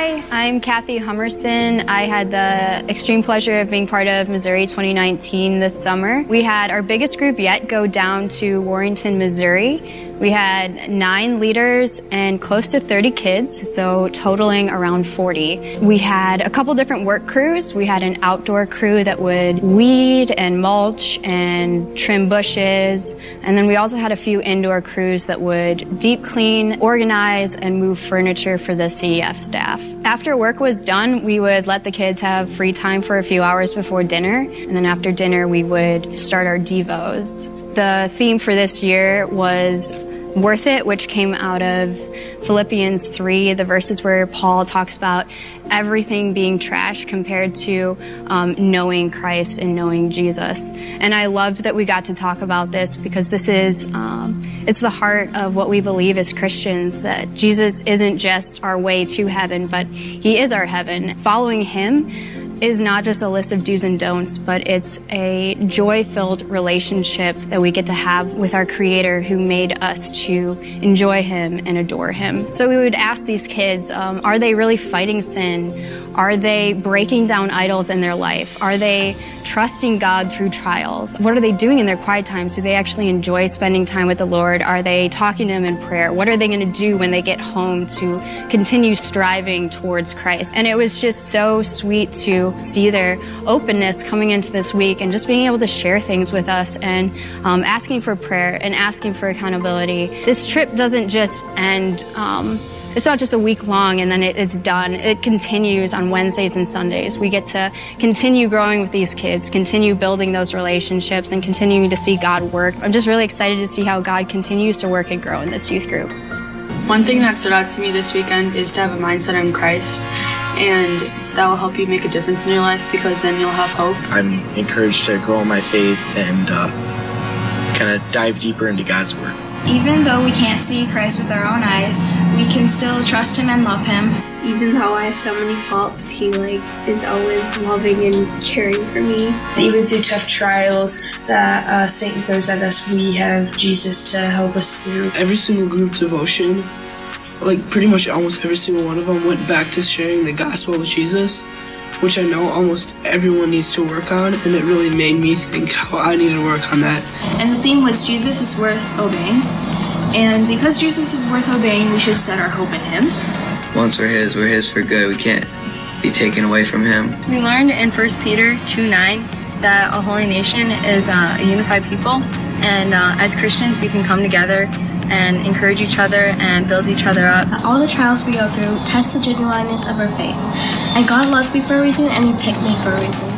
Hi, I'm Kathy Hummerson. I had the extreme pleasure of being part of Missouri 2019 this summer. We had our biggest group yet go down to Warrenton, Missouri. We had 9 leaders and close to 30 kids, so totaling around 40. We had a couple different work crews. We had an outdoor crew that would weed and mulch and trim bushes. And then we also had a few indoor crews that would deep clean, organize, and move furniture for the CEF staff. After work was done, we would let the kids have free time for a few hours before dinner. And then after dinner, we would start our devos. The theme for this year was Worth It, which came out of Philippians 3, the verses where Paul talks about everything being trash compared to knowing Christ and knowing Jesus. And I loved that we got to talk about this because this is, it's the heart of what we believe as Christians, that Jesus isn't just our way to heaven, but he is our heaven. Following him is not just a list of do's and don'ts, but it's a joy-filled relationship that we get to have with our Creator who made us to enjoy him and adore him. So we would ask these kids, are they really fighting sin? Are they breaking down idols in their life? Are they trusting God through trials? What are they doing in their quiet times? Do they actually enjoy spending time with the Lord? Are they talking to him in prayer? What are they going to do when they get home to continue striving towards Christ? And it was just so sweet to see their openness coming into this week and just being able to share things with us and asking for prayer and asking for accountability. This trip doesn't just end, it's not just a week long and then it's done. It continues on Wednesdays and Sundays. We get to continue growing with these kids, continue building those relationships, and continuing to see God work. I'm just really excited to see how God continues to work and grow in this youth group. One thing that stood out to me this weekend is to have a mindset on Christ, and that will help you make a difference in your life because then you'll have hope. I'm encouraged to grow in my faith and kind of dive deeper into God's Word. Even though we can't see Christ with our own eyes, we can still trust him and love him. Even though I have so many faults, he is always loving and caring for me. Even through tough trials that Satan throws at us, we have Jesus to help us through. Every single group devotion, pretty much almost every single one of them went back to sharing the gospel with Jesus, which I know almost everyone needs to work on, and it really made me think how I need to work on that. And the theme was Jesus is worth obeying. And because Jesus is worth obeying, we should set our hope in him. Once we're his for good. We can't be taken away from him. We learned in 1 Peter 2:9 that a holy nation is a unified people, and as Christians we can come together and encourage each other and build each other up. All the trials we go through test the genuineness of our faith. And God loves me for a reason, and he picked me for a reason.